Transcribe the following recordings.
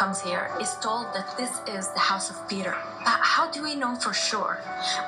comes here is told that this is the house of Peter. But how do we know for sure?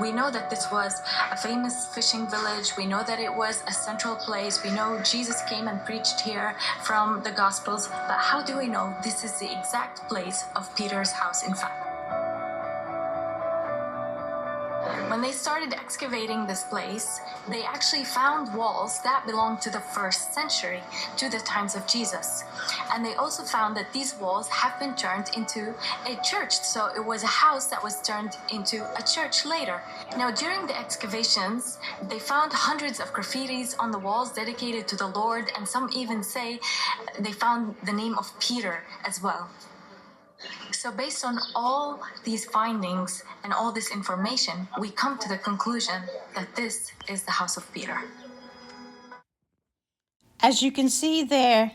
We know that this was a famous fishing village. We know that it was a central place. We know Jesus came and preached here from the Gospels. But how do we know this is the exact place of Peter's house, in fact? When they started excavating this place, they actually found walls that belonged to the 1st century, to the times of Jesus. And they also found that these walls have been turned into a church. So it was a house that was turned into a church later. Now, during the excavations, they found hundreds of graffitis on the walls dedicated to the Lord, and some even say they found the name of Peter as well. So based on all these findings and all this information, we come to the conclusion that this is the house of Peter. As you can see there,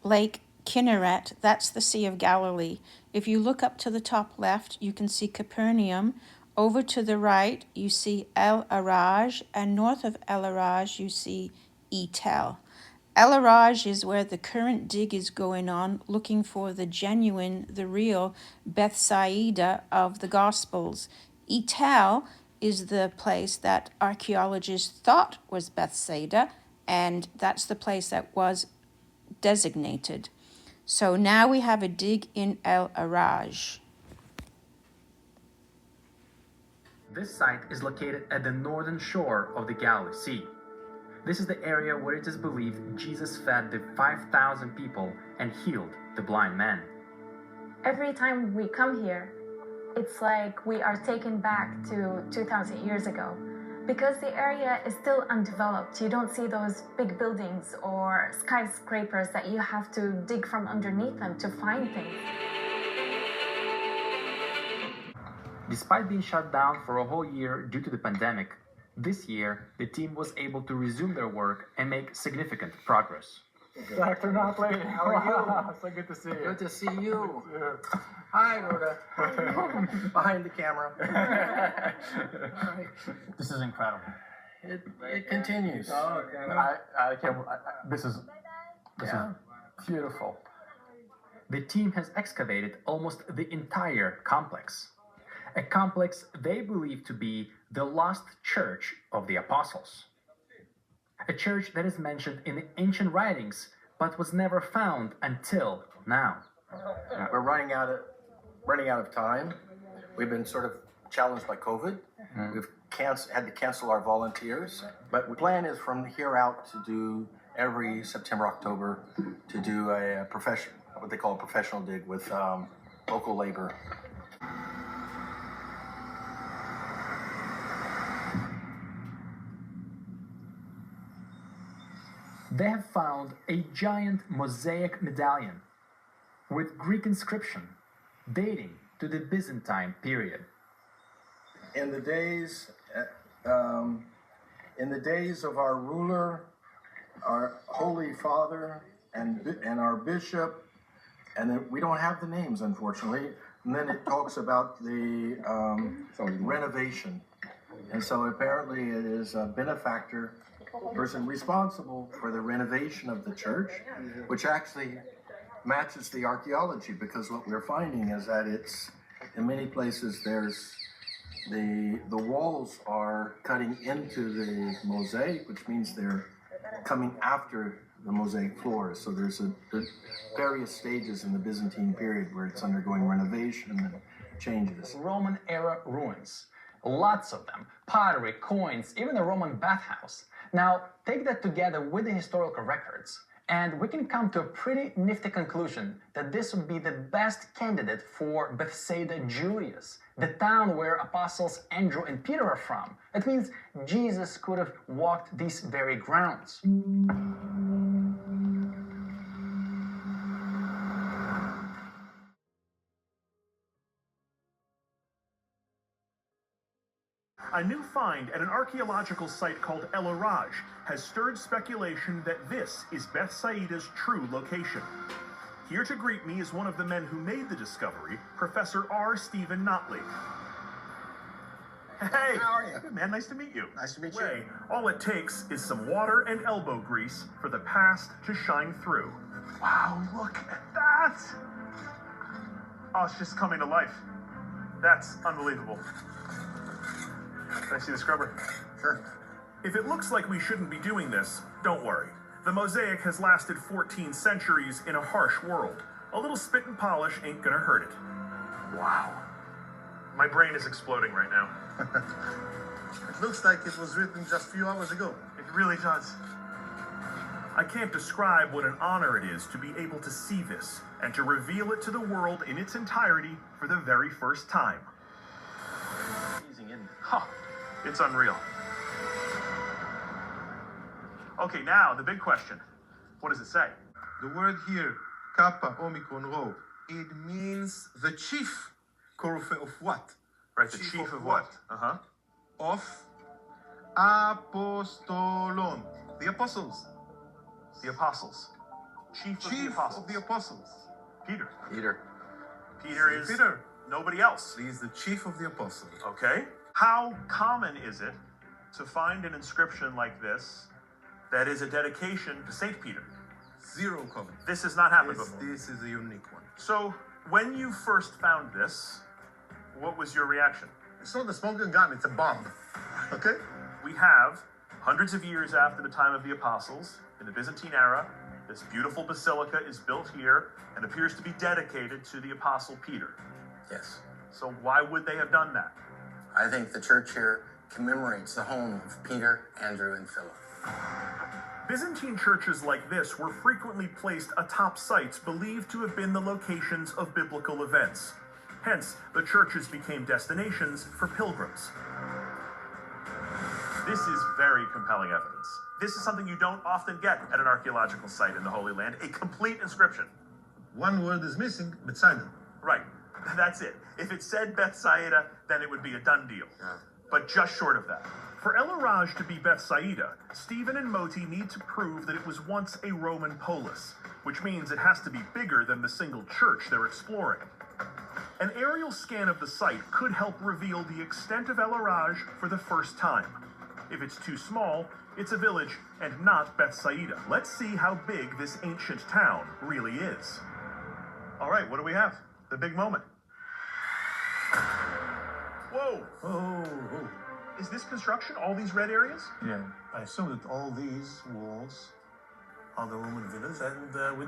Lake Kinneret, that's the Sea of Galilee. If you look up to the top left, you can see Capernaum. Over to the right, you see El Araj, and north of El Araj, you see Etel. El Araj is where the current dig is going on, looking for the genuine, the real Bethsaida of the Gospels. Etel is the place that archaeologists thought was Bethsaida, and that's the place that was designated. So now we have a dig in El Araj. This site is located at the northern shore of the Galilee Sea. This is the area where it is believed Jesus fed the 5,000 people and healed the blind man. Every time we come here, it's like we are taken back to 2,000 years ago. Because the area is still undeveloped, you don't see those big buildings or skyscrapers that you have to dig from underneath them to find things. Despite being shut down for a whole year due to the pandemic, this year the team was able to resume their work and make significant progress. Dr. Notley, how are you? So good to see you. Good to see you. Hi, Rhoda. Behind the camera. All right. This is incredible. It continues. Oh, I can't. This is beautiful. The team has excavated almost the entire complex, a complex they believe to be the lost church of the apostles. A church that is mentioned in the ancient writings, but was never found until now. We're running out of time. We've been sort of challenged by COVID. We've had to cancel our volunteers, but the plan is from here out to do every September, October, to do a what they call a professional dig with local labor. They have found a giant mosaic medallion with Greek inscription dating to the Byzantine period. In the days of our ruler, our Holy Father, and our bishop, and then we don't have the names, unfortunately. And then it talks about the renovation, and so apparently it is a benefactor, person responsible for the renovation of the church, which actually matches the archaeology, because what we're finding is that it's in many places there's the walls are cutting into the mosaic, which means they're coming after the mosaic floors. So there's various stages in the Byzantine period where it's undergoing renovation and changes. Roman era ruins, lots of them, pottery, coins, even a Roman bathhouse. Now, take that together with the historical records, and we can come to a pretty nifty conclusion that this would be the best candidate for Bethsaida Julius, the town where apostles Andrew and Peter are from. That means Jesus could have walked these very grounds. A new find at an archaeological site called El Araj has stirred speculation that this is Bethsaida's true location. Here to greet me is one of the men who made the discovery, Professor R. Stephen Notley. Hey, how are you? Good, man, nice to meet you. Nice to meet you. All it takes is some water and elbow grease for the past to shine through. Wow, look at that! Oh, it's just coming to life. That's unbelievable. Can I see the scrubber? Sure. If it looks like we shouldn't be doing this, don't worry. The mosaic has lasted 14 centuries in a harsh world. A little spit and polish ain't gonna hurt it. Wow. My brain is exploding right now. It looks like it was written just a few hours ago. It really does. I can't describe what an honor it is to be able to see this and to reveal it to the world in its entirety for the very first time. Huh. It's unreal. Okay, now the big question. What does it say? The word here, Kappa Omicron Rho, it means the chief of what? Right, the chief of what? Uh-huh. Of Apostolon, the apostles. The apostles. Chief Of the apostles. Peter. Peter. Peter is Peter. nobody else. He is the chief of the apostles. Okay. How common is it to find an inscription like this that is a dedication to Saint Peter? Zero common. This has not happened before. This is a unique one. So, when you first found this, what was your reaction? It's not a smoking gun, it's a bomb. Okay? We have, hundreds of years after the time of the apostles, in the Byzantine era, this beautiful basilica is built here and appears to be dedicated to the apostle Peter. Yes. So why would they have done that? I think the church here commemorates the home of Peter, Andrew, and Philip. Byzantine churches like this were frequently placed atop sites believed to have been the locations of biblical events. Hence, the churches became destinations for pilgrims. This is very compelling evidence. This is something you don't often get at an archaeological site in the Holy Land, a complete inscription. One word is missing, Bethsaida. Right, that's it. If it said Bethsaida, then it would be a done deal. But just short of that. For El Araj to be Bethsaida, Stephen and Moti need to prove that it was once a Roman polis, which means it has to be bigger than the single church they're exploring. An aerial scan of the site could help reveal the extent of El Araj for the first time. If it's too small, it's a village and not Bethsaida. Let's see how big this ancient town really is. All right, what do we have? The big moment. Whoa! Oh. Is this construction, all these red areas? Yeah, I assume that all these walls are the Roman villas, and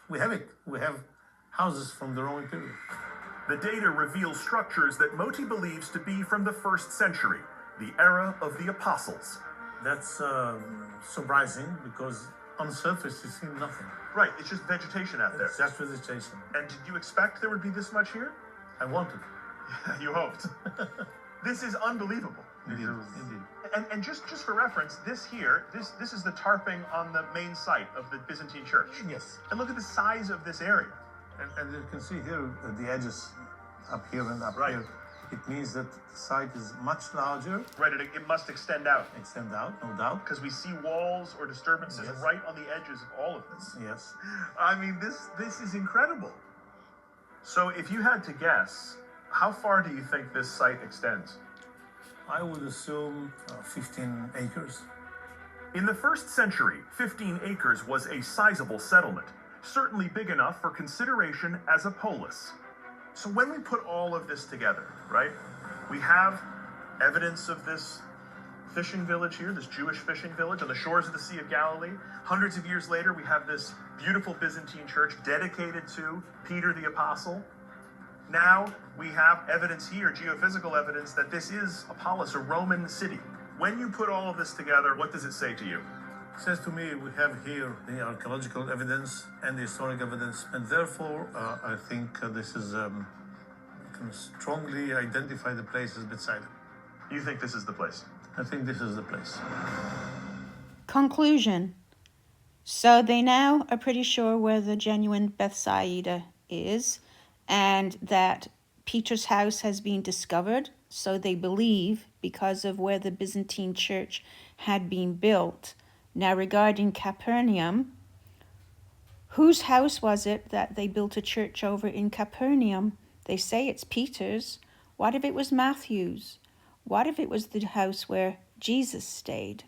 we have it. We have houses from the Roman period. The data reveals structures that Moti believes to be from the 1st century, the era of the apostles. That's surprising because on the surface you see nothing. Right, it's just vegetation out there. It's just vegetation. And did you expect there would be this much here? I wanted. You hoped. This is unbelievable. Indeed. And just for reference, this here, this is the tarping on the main site of the Byzantine church. Yes. And look at the size of this area. And you can see here the edges up here and up Right. here. It means that the site is much larger, Right, it must extend out. extend out, no doubt. Because we see walls or disturbances Yes. right on the edges of all of this. Yes. I mean, this is incredible. So if you had to guess, how far do you think this site extends? I would assume 15 acres. In the 1st century, 15 acres was a sizable settlement, certainly big enough for consideration as a polis. So when we put all of this together, right, we have evidence of this fishing village here, this Jewish fishing village on the shores of the Sea of Galilee. Hundreds of years later, we have this beautiful Byzantine church dedicated to Peter the Apostle. Now we have evidence here, geophysical evidence, that this is a polis, a Roman city. When you put all of this together, what does it say to you? It says to me, we have here the archaeological evidence and the historic evidence, and therefore I think this is can strongly identify the place as Bethsaida. You think this is the place? I think this is the place. Conclusion. So they now are pretty sure where the genuine Bethsaida is, and that Peter's house has been discovered. So they believe, because of where the Byzantine church had been built. Now regarding Capernaum, whose house was it that they built a church over in Capernaum? They say it's Peter's. What if it was Matthew's? What if it was the house where Jesus stayed?